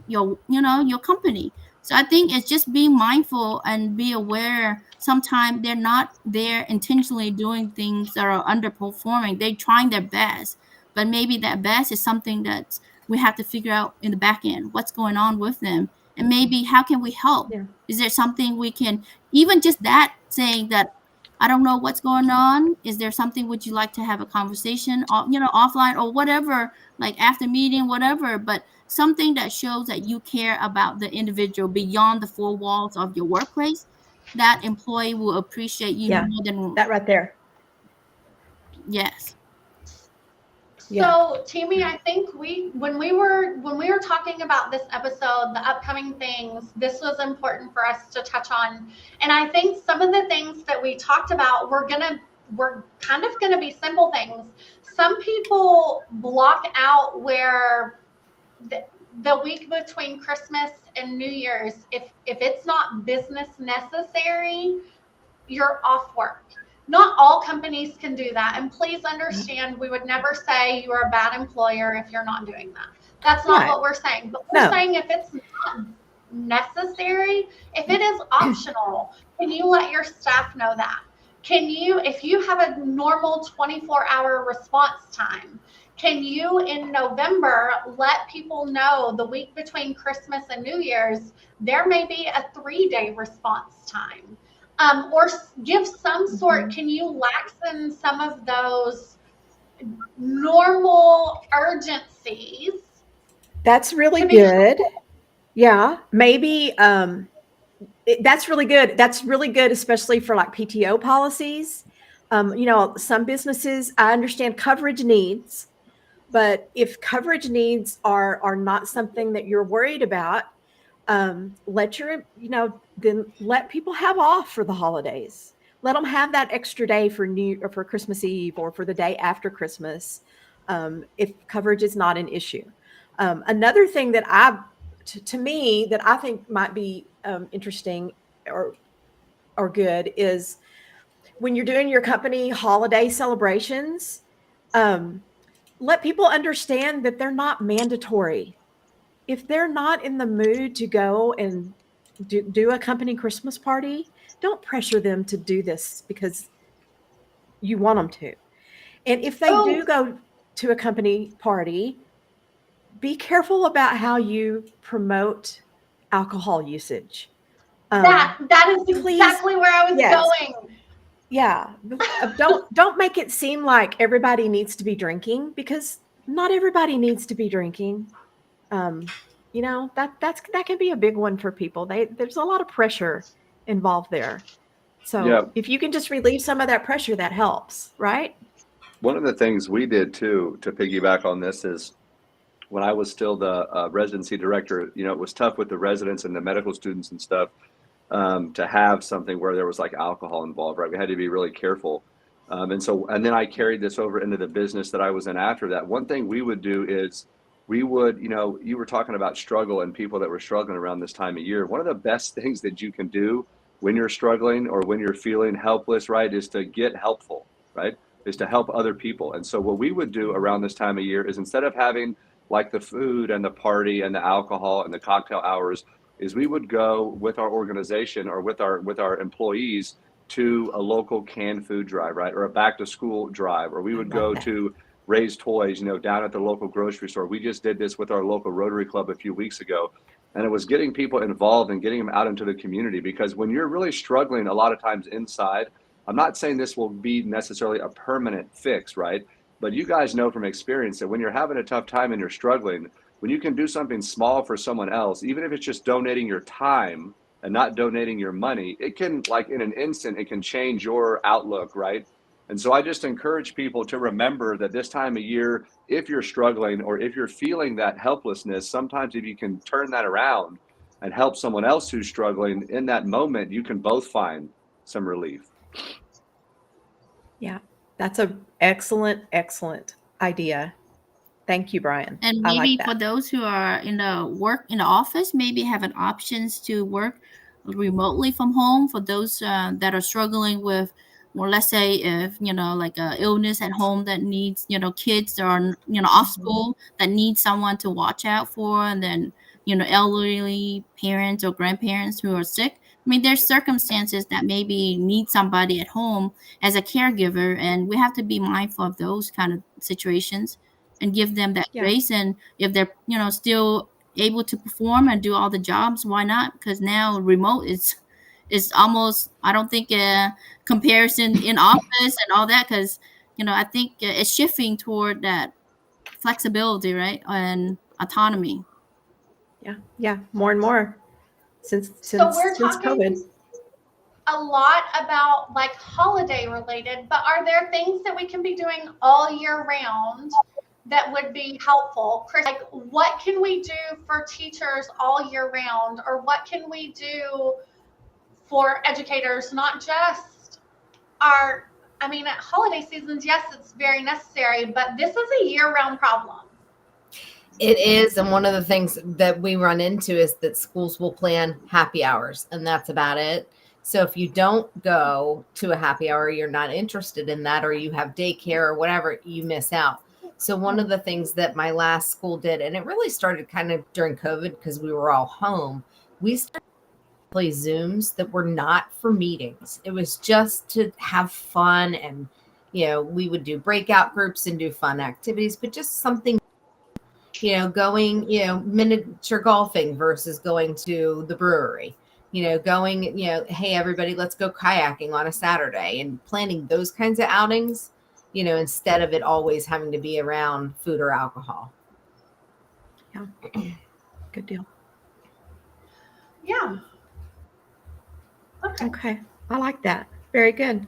your company? So I think it's just being mindful and be aware. Sometimes they're not there intentionally doing things that are underperforming. They're trying their best, but maybe that best is something that we have to figure out in the back end. What's going on with them, and maybe how can we help? Yeah. Is there something we can, even just that saying that I don't know what's going on. Is there something would you like to have a conversation, offline or whatever, like after meeting, whatever, but something that shows that you care about the individual beyond the four walls of your workplace. That employee will appreciate you Yeah. more than That right there. yes. Yeah. So, Tammy, I think when we were talking about this episode, the upcoming things, this was important for us to touch on. And I think some of the things that we talked about we're kind of gonna be simple things. Some people block out where the week between Christmas and New Year's, if it's not business necessary, you're off work. Not all companies can do that. And please understand, we would never say you are a bad employer if you're not doing that. That's not Right. what we're saying. But we're No. saying if it's not necessary, if it is optional, can you let your staff know that? Can you, if you have a normal 24-hour response time, can you in November let people know the week between Christmas and New Year's, there may be a 3-day response time? Or give some sort, can you laxen some of those normal urgencies That's really to be good. Yeah. Maybe That's really good. That's really good, especially for like PTO policies. Some businesses, I understand coverage needs, but if coverage needs are not something that you're worried about, then let people have off for the holidays. Let them have that extra day for Christmas Eve or for the day after Christmas, if coverage is not an issue. Another thing to me, that I think might be interesting or good is when you're doing your company holiday celebrations, um, let people understand that they're not mandatory. If they're not in the mood to go and do a company Christmas party, don't pressure them to do this because you want them to. And if they do Oh, go to a company party, be careful about how you promote alcohol usage. that is Please, exactly where I was yes, going. yeah. Don't make it seem like everybody needs to be drinking, because not everybody needs to be drinking. um, that can be a big one for people. There's a lot of pressure involved there. Yeah, So if you can just relieve some of that pressure, that helps, right? one of the things we did too to piggyback on this is when I was still the residency director, it was tough with the residents and the medical students and stuff, to have something where there was like alcohol involved, right? We had to be really careful. And then I carried this over into the business that I was in after that. One thing we would do is we would, you were talking about struggle and people that were struggling around this time of year. One of the best things that you can do when you're struggling or when you're feeling helpless, right, is to get helpful, right? Is to help other people. And so what we would do around this time of year is, instead of having like the food and the party and the alcohol and the cocktail hours, is we would go with our organization or with our employees to a local canned food drive, right? Or a back to school drive, or we I would love go that. to raise toys, down at the local grocery store. We just did this with our local Rotary Club a few weeks ago. And it was getting people involved and getting them out into the community, because when you're really struggling a lot of times inside, I'm not saying this will be necessarily a permanent fix, right? But you guys know from experience that when you're having a tough time and you're struggling, when you can do something small for someone else, even if it's just donating your time and not donating your money, it can, like in an instant, it can change your outlook, right? And so I just encourage people to remember that this time of year, if you're struggling or if you're feeling that helplessness, sometimes if you can turn that around and help someone else who's struggling in that moment, you can both find some relief. Yeah, that's a excellent idea. Thank you, Brian. And I like maybe for that. those who are in the office, maybe having options to work remotely from home. For those that are struggling with, well, let's say if like a illness at home that needs kids that are off Mhm. school that need someone to watch out for, and then elderly parents or grandparents who are sick. I mean, there's circumstances that maybe need somebody at home as a caregiver, and we have to be mindful of those kind of situations and give them that Yeah, grace. And if they're still able to perform and do all the jobs, why not? Because now remote is almost, I don't think a comparison in office and all that, because I think it's shifting toward that flexibility, right, and autonomy. yeah, yeah. More and more since So since we're since COVID. talking a lot about like holiday related, but are there things that we can be doing all year round that would be helpful? Chris, like what can we do for teachers all year round, or what can we do for educators, not just our, I mean, at holiday seasons, yes, it's very necessary, but this is a year round problem. It is. And one of the things that we run into is that schools will plan happy hours, and that's about it. So if you don't go to a happy hour, you're not interested in that, or you have daycare or whatever, you miss out. So one of the things that my last school did, and it really started kind of during COVID because we were all home, we started to play Zooms that were not for meetings. It was just to have fun. And, we would do breakout groups and do fun activities, but just something, going, miniature golfing versus going to the brewery, going, hey, everybody, let's go kayaking on a Saturday, and planning those kinds of outings, instead of it always having to be around food or alcohol. Yeah, good deal. Yeah. Okay. I like that. Very good.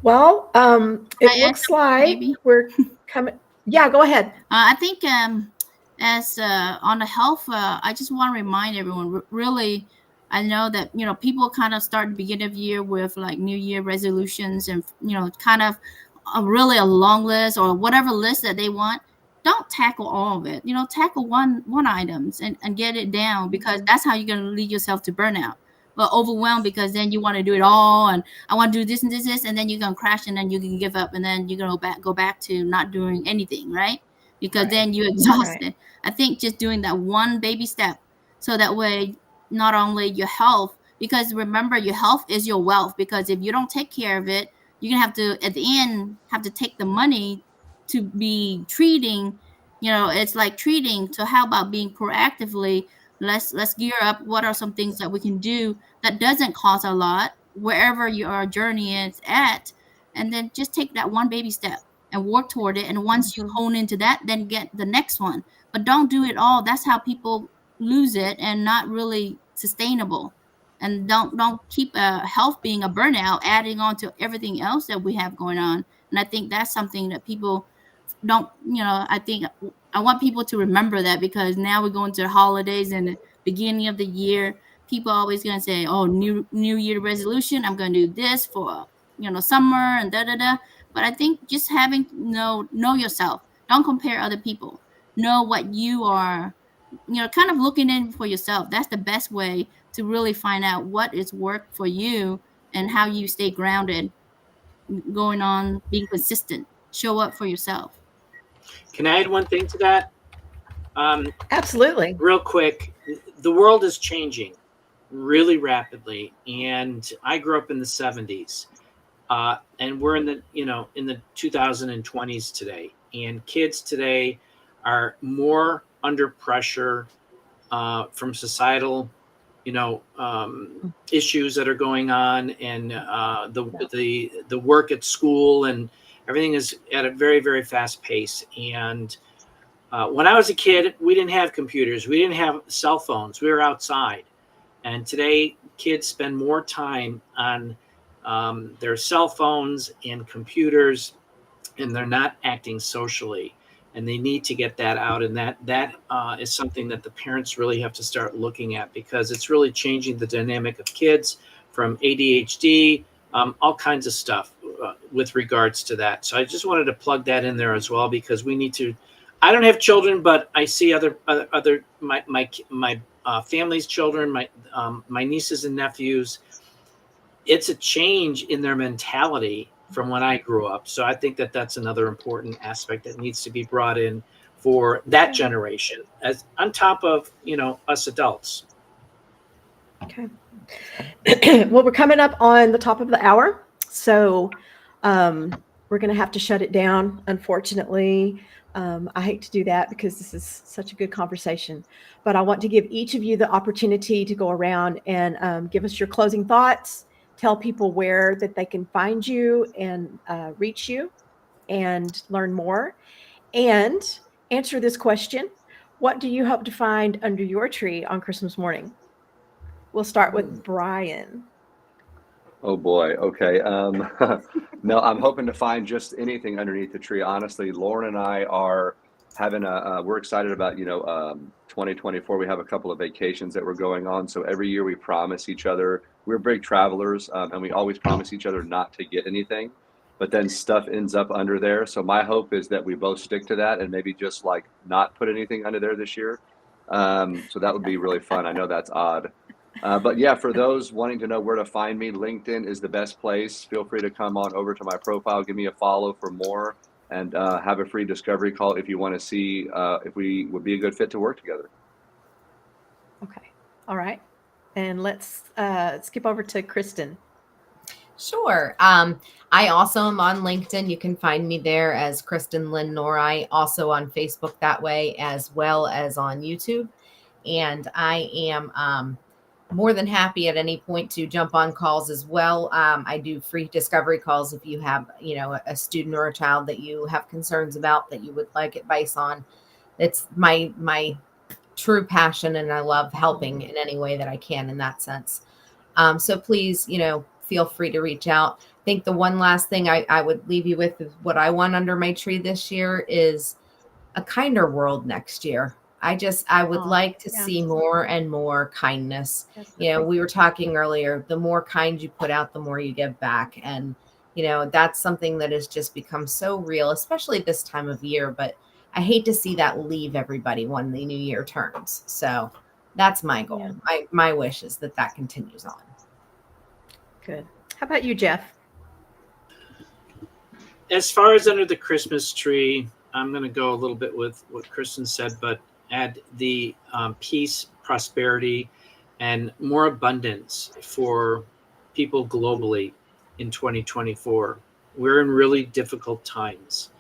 Well, I it add looks something, like maybe? we're coming. Yeah, go ahead. I think as on the health, I just want to remind everyone. Really, I know that people kind of start the beginning of year with like New Year resolutions, and kind of really a long list or whatever list that they want. Don't tackle all of it. Tackle one items and get it down, because that's how you're gonna lead yourself to burnout. But overwhelmed, because then you want to do it all, and I want to do this and this, and then you're gonna crash, and then you can give up, and then you're gonna go back to not doing anything, right? Because then you're Right. exhausted. I think just doing that one baby step, so that way not only your health, because remember, your health is your wealth. Because if you don't take care of it, you're gonna have to at the end have to take the money to be treating. It's like treating. So how about being proactively? Let's gear up. What are some things that we can do that doesn't cost a lot, wherever your journey is at, and then just take that one baby step and work toward it. And once you Mhm. hone into that, then get the next one. But don't do it all. That's how people lose it and not really sustainable. And don't keep health being a burnout, adding on to everything else that we have going on. And I think that's something that people don't, I think I want people to remember that, because now we're going to the holidays and the beginning of the year. People are always going to say, oh, new year resolution, I'm going to do this for summer and da da da. But I think just having know yourself. Don't compare other people. Know what you are, kind of looking in for yourself. That's the best way to really find out what is work for you, and how you stay grounded, going on, being consistent. Show up for yourself. Can I add one thing to that? Absolutely. Real quick, the world is changing really rapidly, and I grew up in the 70s, and we're in the 2020s today, and kids today are more under pressure from societal issues that are going on, and the work at school, and everything is at a very, very fast pace. And when I was a kid, we didn't have computers, we didn't have cell phones, we were outside. And today, kids spend more time on their cell phones and computers, and they're not acting socially. And they need to get that out. And that is something that the parents really have to start looking at, because it's really changing the dynamic of kids, from ADHD, all kinds of stuff with regards to that. So I just wanted to plug that in there as well, because we need to. I don't have children, but I see other my family's children, my nieces and nephews. It's a change in their mentality from when I grew up. So I think that that's another important aspect that needs to be brought in for that generation, as on top of us adults. Okay. Well, we're coming up on the top of the hour, so we're going to have to shut it down, unfortunately. I hate to do that, because this is such a good conversation, but I want to give each of you the opportunity to go around and give us your closing thoughts, tell people where that they can find you and reach you and learn more, and answer this question: what do you hope to find under your tree on Christmas morning? We'll start with Brian. Oh boy. Okay. No, I'm hoping to find just anything underneath the tree. Honestly, Lauren and I are having we're excited about, 2024. We have a couple of vacations that we're going on. So every year we promise each other, we're big travelers, and we always promise each other not to get anything, but then stuff ends up under there. So my hope is that we both stick to that and maybe just like not put anything under there this year. So that would be really fun. I know that's odd. But yeah, for those wanting to know where to find me, LinkedIn is the best place. Feel free to come on over to my profile, give me a follow for more, and have a free discovery call if you want to see if we would be a good fit to work together. Okay. All right. And let's skip over to Kristen. Sure. I also am on LinkedIn. You can find me there as Kristen Lynn Norai, also on Facebook that way, as well as on YouTube. And I am more than happy at any point to jump on calls as well. I do free discovery calls if you have, a student or a child that you have concerns about that you would like advice on. It's my true passion, and I love helping in any way that I can in that sense. So please, feel free to reach out. I think the one last thing I would leave you with is what I want under my tree this year is a kinder world next year. I would Oh, like to yeah, see more and more kindness. definitely. We were talking earlier, the more kind you put out, the more you give back. And, that's something that has just become so real, especially this time of year. But I hate to see that leave everybody when the new year turns. So that's my goal. Yeah. My wish is that continues on. Good. How about you, Jeff? As far as under the Christmas tree, I'm going to go a little bit with what Kristen said, but add the peace, prosperity, and more abundance for people globally in 2024. We're in really difficult times,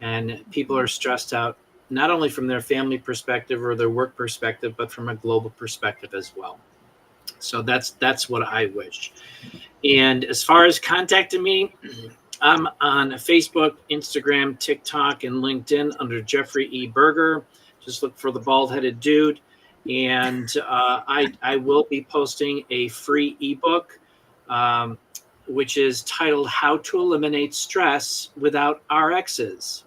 and people are stressed out, not only from their family perspective or their work perspective, but from a global perspective as well. So that's what I wish. And as far as contacting me, I'm on Facebook, Instagram, TikTok, and LinkedIn under Jeffrey E. Berger. Just look for the bald-headed dude. And I will be posting a free ebook, which is titled How to Eliminate Stress Without RXs.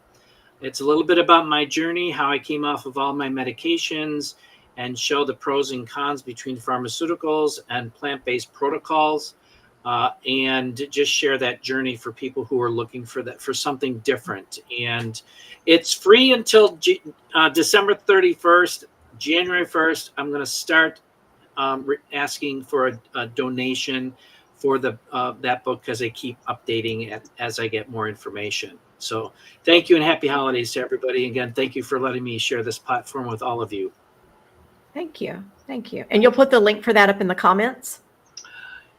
It's a little bit about my journey, how I came off of all my medications, and show the pros and cons between pharmaceuticals and plant-based protocols. And just share that journey for people who are looking for something different. And it's free until December 31st. January 1st, I'm going to start asking for a donation for that book because I keep updating it as I get more information. So thank you and happy holidays to everybody. Again, thank you for letting me share this platform with all of you. Thank you. Thank you. And you'll put the link for that up in the comments?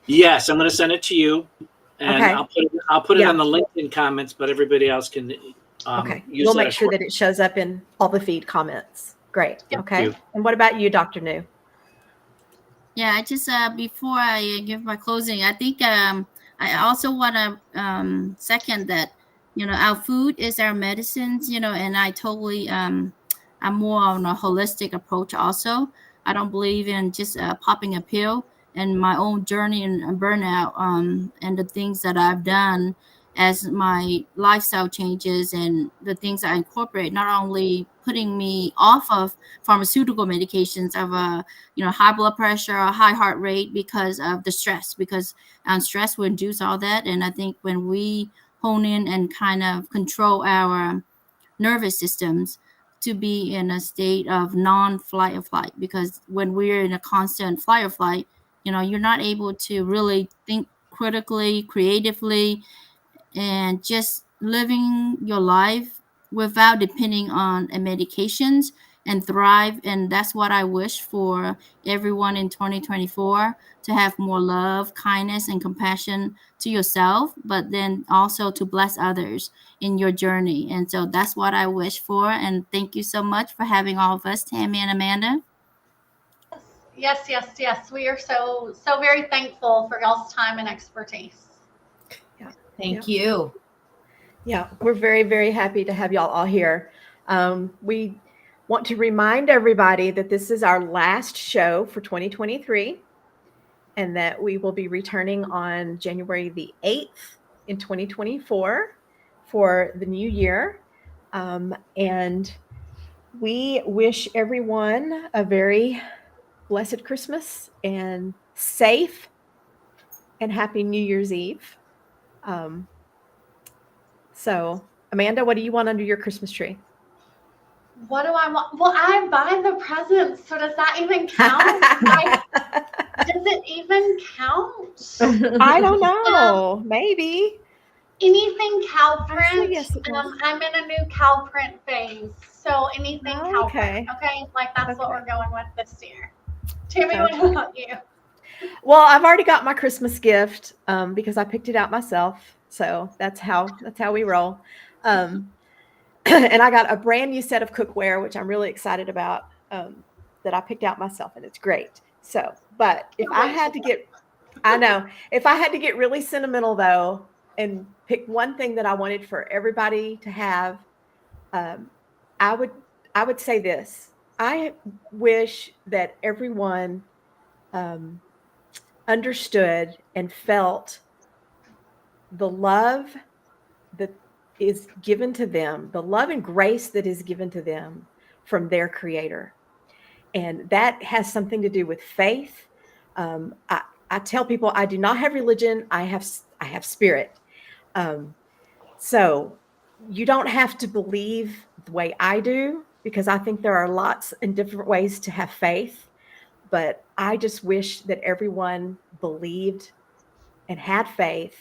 Yes, I'm going to send it to you, and Okay. I'll put it Yeah. on the LinkedIn comments, but everybody else can Okay. use We'll that make sure that it shows up in all the feed comments. Great. Thank Okay. you. And what about you, Dr. New? Yeah, I just before I give my closing, I think I also want to second that our food is our medicines, and I totally I'm more on a holistic approach also. I don't believe in just popping a pill. And my own journey and burnout and the things that I've done as my lifestyle changes and the things I incorporate, not only putting me off of pharmaceutical medications of high blood pressure or high heart rate because of the stress, because stress will induce all that. And I think when we hone in and kind of control our nervous systems to be in a state of non-flight or flight, because when we're in a constant flight or flight, you're not able to really think critically, creatively, and just living your life without depending on medications and thrive. And that's what I wish for everyone in 2024, to have more love, kindness, and compassion to yourself, but then also to bless others in your journey. And so that's what I wish for. And thank you so much for having all of us, Tammy and Amanda. Yes. We are so very thankful for y'all's time and expertise. Thank you. Yeah, we're very, very happy to have y'all all here. We want to remind everybody that this is our last show for 2023 and that we will be returning on January the 8th in 2024 for the new year. And we wish everyone a very blessed Christmas and safe and happy New Year's Eve. So, Amanda, what do you want under your Christmas tree? What do I want? Well, I buy the presents, so does that even count? Does it even count? I don't know. Maybe. Anything cow I say print. yes, it does. I'm in a new cow print phase, so anything cow Okay. print. Okay, like that's what Okay. we're going with this year. Tammy, Okay. what about you? Well, I've already got my Christmas gift because I picked it out myself. So that's how we roll. And I got a brand new set of cookware, which I'm really excited about, that I picked out myself, and it's great. So, but if I had to get, I know, if I had to get really sentimental though, and pick one thing that I wanted for everybody to have, I would say this. I wish that everyone understood and felt the love that is given to them, the love and grace that is given to them from their creator. And that has something to do with faith. I tell people I do not have religion. I have spirit. So you don't have to believe the way I do, because I think there are lots and different ways to have faith. But I just wish that everyone believed and had faith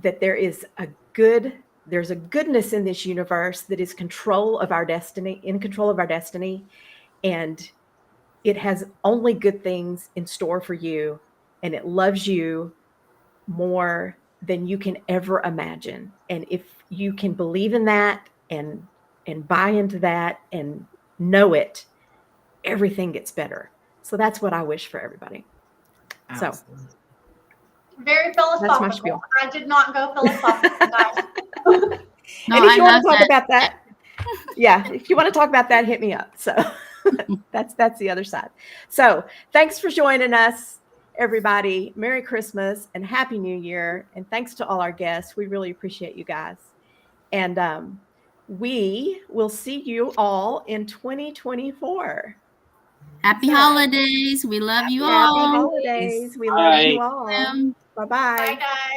that there's a goodness in this universe that is in control of our destiny, and it has only good things in store for you, and it loves you more than you can ever imagine. And if you can believe in that and buy into that and know it, everything gets better. So that's what I wish for everybody. So Absolutely. Very that's my philosophical. spiel. I did not go philosophical, guys. No, And if I you want love to talk that. about that, yeah, if you want to talk about that, hit me up. So that's the other side. So thanks for joining us, everybody. Merry Christmas and Happy New Year. And thanks to all our guests. We really appreciate you guys. And we will see you all in 2024. Happy So, holidays. We love you Happy all. holidays. We love Bye. you all. Bye-bye. Bye, guys.